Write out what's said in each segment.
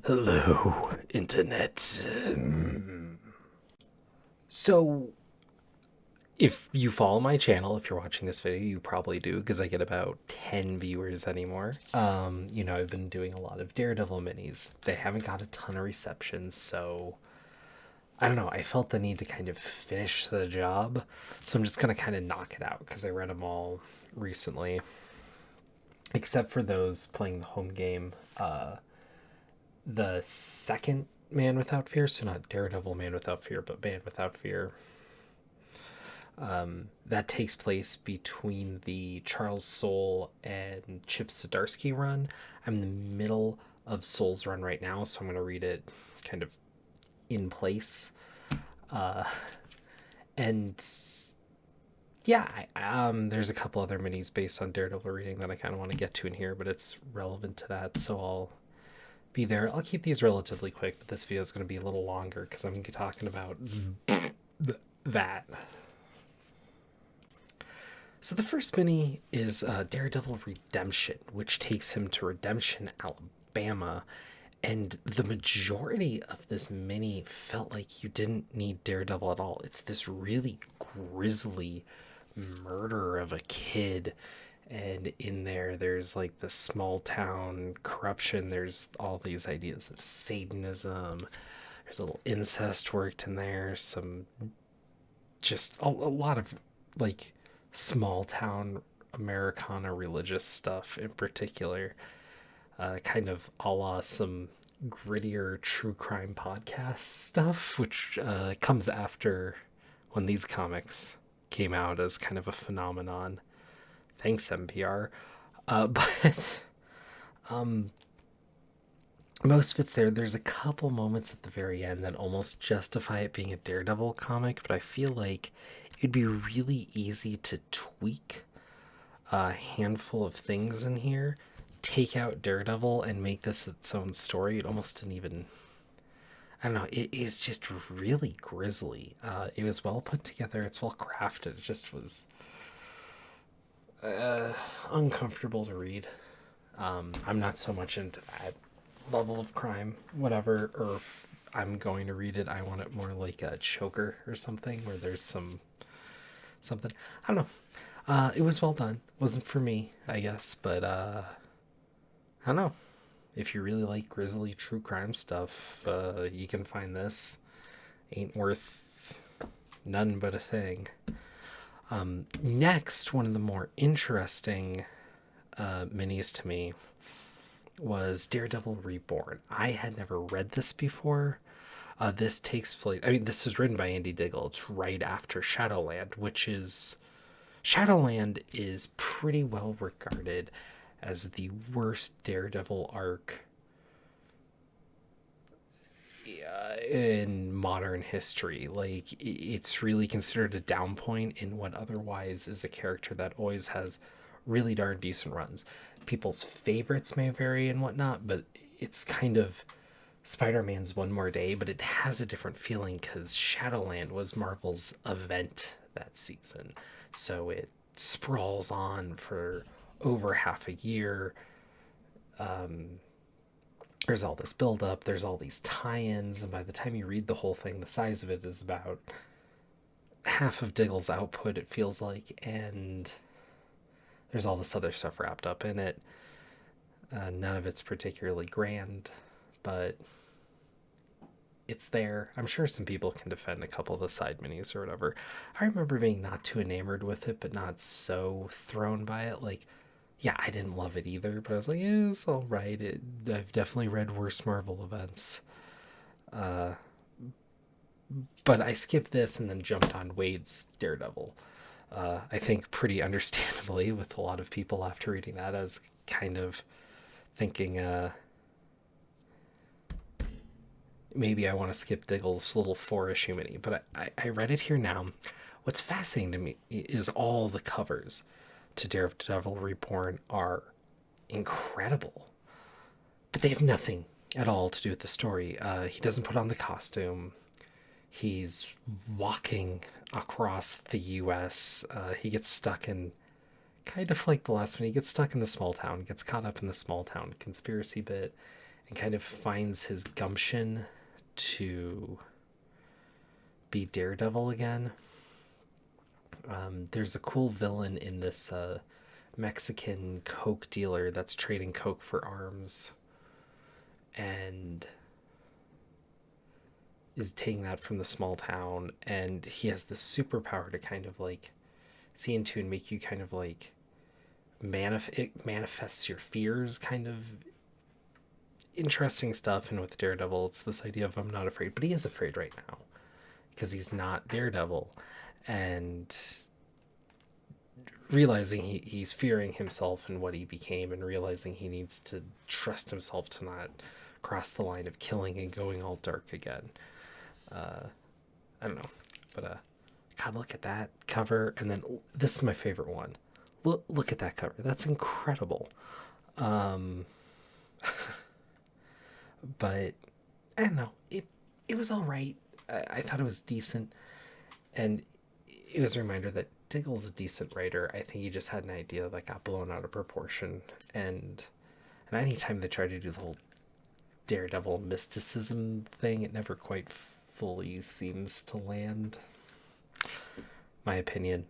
Hello, Internet. So, if you follow my channel, if you're watching this video, you probably do because I get about 10 viewers anymore. I've been doing a lot of Daredevil minis. They haven't got a ton of reception, so I don't know. I felt the need to kind of finish the job, so I'm just gonna kind of knock it out because I read them all recently, except for those playing the home game. The second Man Without Fear, so not Daredevil Man Without Fear, but Man Without Fear. That takes place between the Charles Soule and Chip Zdarsky run. I'm in the middle of Soule's run right now, so I'm going to read it kind of in place. And yeah, there's a couple other minis based on Daredevil reading that I kind of want to get to in here, but it's relevant to that, so I'll be there. I'll keep these relatively quick, but this video is going to be a little longer because I'm talking about that. So the first mini is Daredevil Redemption, which takes him to Redemption, Alabama. And the majority of this mini felt like you didn't need Daredevil at all. It's this really grisly murder of a kid, and in there's like the small town corruption. There's all these ideas of Satanism. There's a little incest worked in there, some just a lot of like small town Americana religious stuff in particular, kind of a la some grittier true crime podcast stuff, which comes after when these comics came out as kind of a phenomenon. Thanks, NPR. But most of it's there. There's a couple moments at the very end that almost justify it being a Daredevil comic, but I feel like it'd be really easy to tweak a handful of things in here, take out Daredevil, and make this its own story. It almost didn't even. I don't know. It is just really grisly. It was well put together. It's well crafted. It just was uncomfortable to read. I'm not so much into that level of crime, whatever. Or if I'm going to read it, I want it more like a choker or something where there's something. I don't know. It was well done. Wasn't for me, I guess, but I don't know. If you really like grisly true crime stuff, you can find this. Ain't worth none but a thing. Next, one of the more interesting minis to me was Daredevil Reborn. I had never read this before. This takes place. I mean, this was written by Andy Diggle. It's right after Shadowland, which is. Shadowland is pretty well regarded as the worst Daredevil arc in modern history. Like, it's really considered a down point in what otherwise is a character that always has really darn decent runs. People's favorites may vary and whatnot, but it's kind of Spider-Man's One More Day, but it has a different feeling because Shadowland was Marvel's event that season. So it sprawls on for over half a year. There's all this build-up, there's all these tie-ins, and by the time you read the whole thing, the size of it is about half of Diggle's output, it feels like, and there's all this other stuff wrapped up in it. None of it's particularly grand, but it's there. I'm sure some people can defend a couple of the side minis or whatever. I remember being not too enamored with it, but not so thrown by it. Like, yeah, I didn't love it either, but I was like, yeah, it's all right. I've definitely read worse Marvel events. But I skipped this and then jumped on Wade's Daredevil. I think pretty understandably with a lot of people after reading that as kind of thinking maybe I want to skip Diggle's little 4-issue mini, but I read it here now. What's fascinating to me is all the covers to Daredevil Reborn are incredible, but they have nothing at all to do with the story. He doesn't put on the costume. He's walking across the U.S. He gets stuck in kind of like the last one. He gets stuck in the small town, gets caught up in the small town conspiracy bit, and kind of finds his gumption to be Daredevil again. There's a cool villain in this Mexican coke dealer that's trading coke for arms and is taking that from the small town, and he has this superpower to kind of like see into and make you kind of like it manifests your fears, kind of interesting stuff. And with Daredevil, it's this idea of I'm not afraid, but he is afraid right now because he's not Daredevil, and realizing he's fearing himself and what he became, and realizing he needs to trust himself to not cross the line of killing and going all dark again. I don't know, but God, look at that cover, and then this is my favorite one. Look at that cover. That's incredible. But I don't know. It was all right. I thought it was decent, and it was a reminder that Diggle's a decent writer. I think he just had an idea that got blown out of proportion, and anytime they try to do the whole Daredevil mysticism thing, it never quite fully seems to land. My opinion.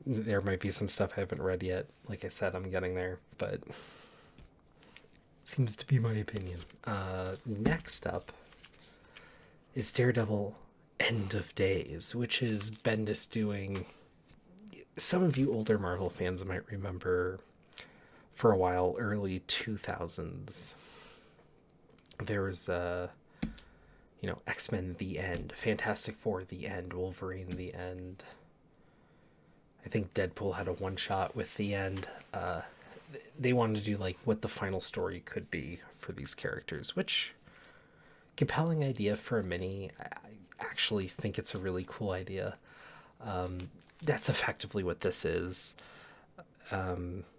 There might be some stuff I haven't read yet. Like I said, I'm getting there, but seems to be my opinion. Next up is Daredevil End of Days, which is Bendis doing. Some of you older Marvel fans might remember for a while, early 2000s, there was X-Men The End, Fantastic Four The End, Wolverine The End. I think Deadpool had a one-shot with The End. They wanted to do like what the final story could be for these characters, which compelling idea for a mini. I actually think it's a really cool idea. That's effectively what this is.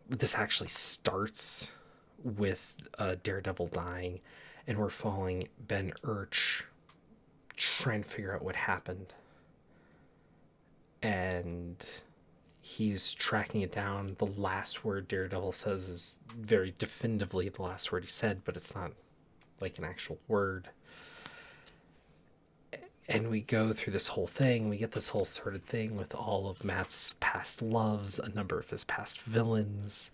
This actually starts with Daredevil dying, and we're following Ben Urch trying to figure out what happened. And he's tracking it down. The last word Daredevil says is very definitively the last word he said, but it's not like an actual word. And we go through this whole thing. We get this whole sort of thing with all of Matt's past loves, a number of his past villains.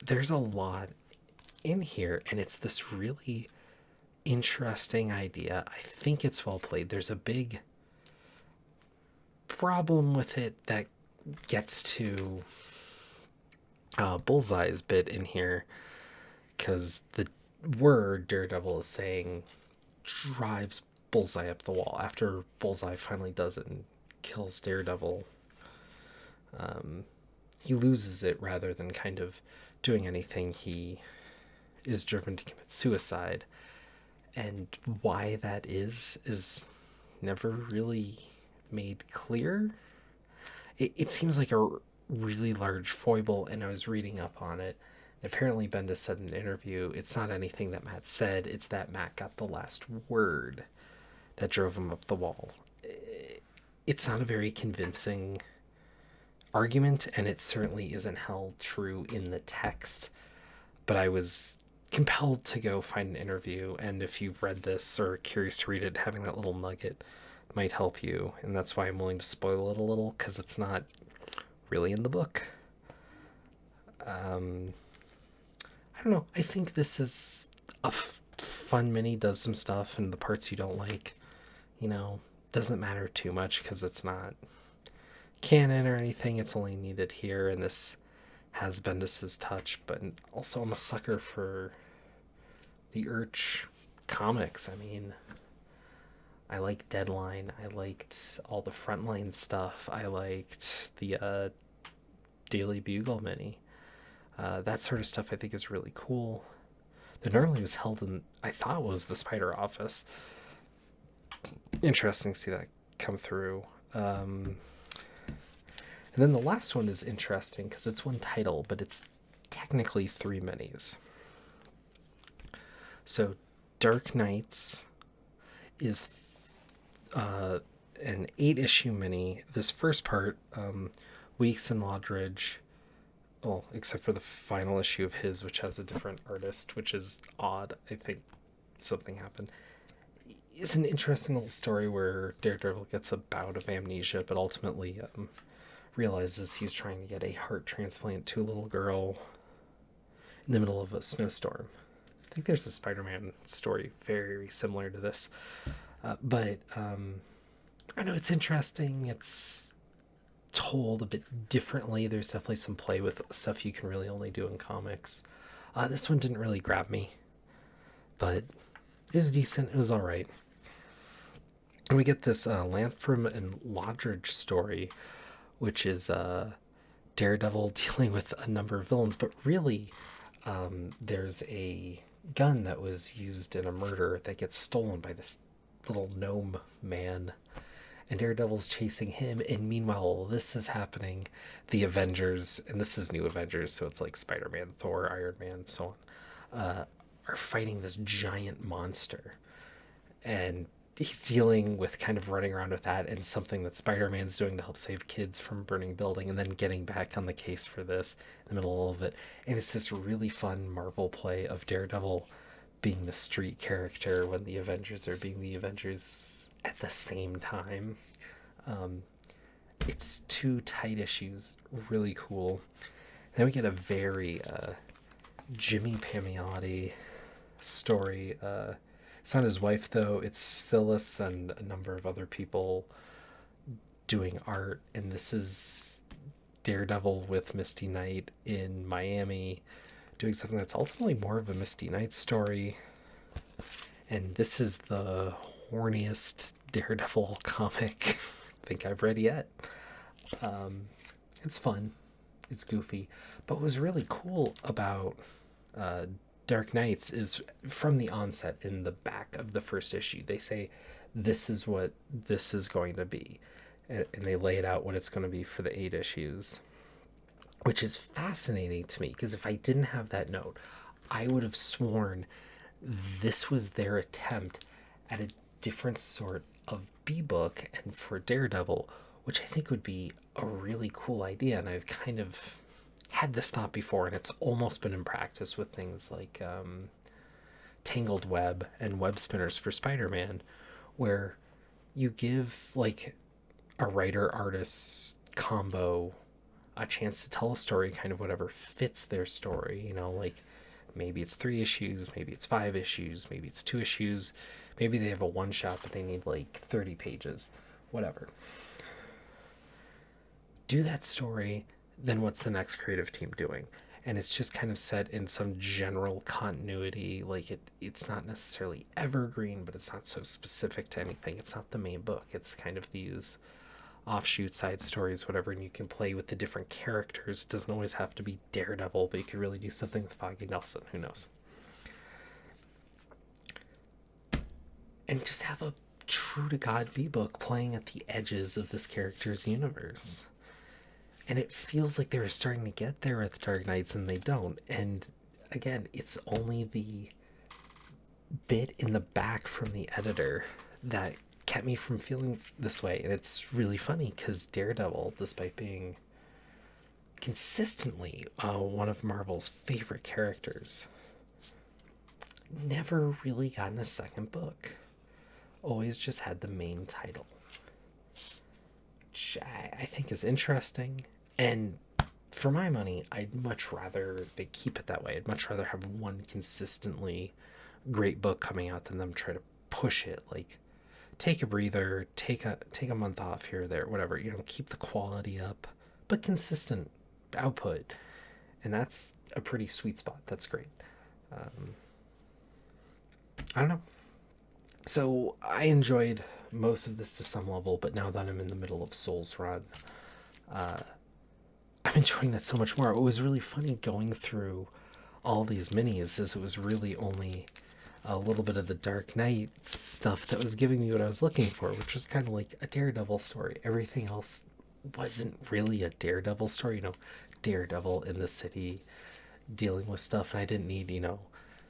There's a lot in here, and it's this really interesting idea. I think it's well played. There's a big problem with it that gets to Bullseye's bit in here, because the word Daredevil is saying drives Bullseye up the wall. After Bullseye finally does it and kills Daredevil, he loses it rather than kind of doing anything. He is driven to commit suicide, and why that is never really made clear. It seems like a really large foible, and I was reading up on it. Apparently Bendis said in an interview, it's not anything that Matt said, it's that Matt got the last word that drove him up the wall. It's not a very convincing argument, and it certainly isn't held true in the text, but I was compelled to go find an interview, and if you've read this or are curious to read it, having that little nugget might help you, and that's why I'm willing to spoil it a little, because it's not really in the book. I don't know. I think this is a fun mini, does some stuff, and the parts you don't like, doesn't matter too much because it's not canon or anything. It's only needed here, and this has Bendis's touch, but also I'm a sucker for the Urch comics. I mean, I like Deadline. I liked all the Frontline stuff. I liked the Daily Bugle mini. That sort of stuff I think is really cool. The normally was held in, I thought was the Spider Office. Interesting to see that come through. And then the last one is interesting because it's one title, but it's technically 3 minis. So Dark Knights is an 8-issue mini. This first part, Weeks and Lodridge well, except for the final issue of his, which has a different artist, which is odd. I think something happened. It's an interesting little story where Daredevil gets a bout of amnesia, but ultimately realizes he's trying to get a heart transplant to a little girl in the middle of a snowstorm. I think there's a Spider-Man story very similar to this, but I know it's interesting. It's told a bit differently. There's definitely some play with stuff you can really only do in comics. This one didn't really grab me, but it was decent. It was all right. And we get this Lantham and Lodridge story, which is Daredevil dealing with a number of villains, but really there's a gun that was used in a murder that gets stolen by this little gnome man, and Daredevil's chasing him, and meanwhile all this is happening, the Avengers, and this is New Avengers, so it's like Spider-Man, Thor, Iron Man, so on, are fighting this giant monster, and he's dealing with kind of running around with that and something that Spider-Man's doing to help save kids from burning building, and then getting back on the case for this in the middle of it. And it's this really fun Marvel play of Daredevil being the street character when the Avengers are being the Avengers at the same time. It's two tight issues, really cool. Then we get a very Jimmy Palmiotti story. It's not his wife, though. It's Silas and a number of other people doing art. And this is Daredevil with Misty Knight in Miami doing something that's ultimately more of a Misty Knight story. And this is the horniest Daredevil comic I think I've read yet. It's fun. It's goofy. But what was really cool about Dark Knights is from the onset in the back of the first issue, they say this is what this is going to be. And they lay it out what it's going to be for the 8 issues, which is fascinating to me because if I didn't have that note, I would have sworn this was their attempt at a different sort of B-book and for Daredevil, which I think would be a really cool idea. And I've kind of had this thought before, and it's almost been in practice with things like Tangled Web and Web Spinners for Spider-Man, where you give like a writer-artist combo a chance to tell a story kind of whatever fits their story, you know, like maybe it's 3 issues, maybe it's 5 issues, maybe it's 2 issues, maybe they have a one-shot but they need like 30 pages, whatever. Do that story, then what's the next creative team doing? And it's just kind of set in some general continuity, like it's not necessarily evergreen, but it's not so specific to anything. It's not the main book. It's kind of these offshoot side stories, whatever, and you can play with the different characters. It doesn't always have to be Daredevil, but you could really do something with Foggy Nelson. Who knows? And just have a true to God B-book playing at the edges of this character's universe. And it feels like they were starting to get there with Dark Knights, and they don't. And again, it's only the bit in the back from the editor that kept me from feeling this way. And it's really funny because Daredevil, despite being consistently one of Marvel's favorite characters, never really gotten a second book. Always just had the main title, which I think is interesting. And for my money, I'd much rather they keep it that way. I'd much rather have one consistently great book coming out than them try to push it. Like, take a breather, take a month off here or there, whatever. You know, keep the quality up, but consistent output. And that's a pretty sweet spot. That's great. I don't know. So I enjoyed most of this to some level, but now that I'm in the middle of Soul's Run, I'm enjoying that so much more. It was really funny going through all these minis, as it was really only a little bit of the Dark Knight stuff that was giving me what I was looking for, which was kind of like a Daredevil story. Everything else wasn't really a Daredevil story, you know, Daredevil in the city dealing with stuff, and I didn't need, you know,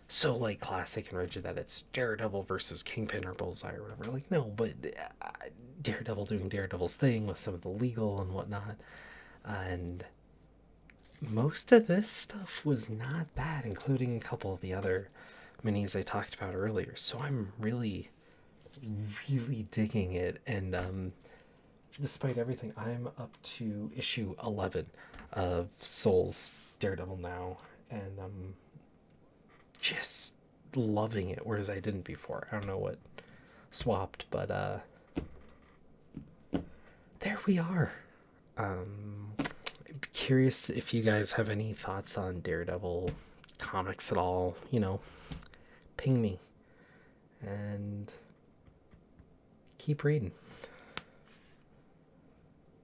so like classic and rigid that it's Daredevil versus Kingpin or Bullseye or whatever. Like, no, but Daredevil doing Daredevil's thing with some of the legal and whatnot. And most of this stuff was not bad, including a couple of the other minis I talked about earlier. So I'm really, really digging it. And despite everything, I'm up to issue 11 of Soul's Daredevil now, and I'm just loving it, whereas I didn't before. I don't know what swapped, but there we are. I'm curious if you guys have any thoughts on Daredevil comics at all. Ping me and keep reading.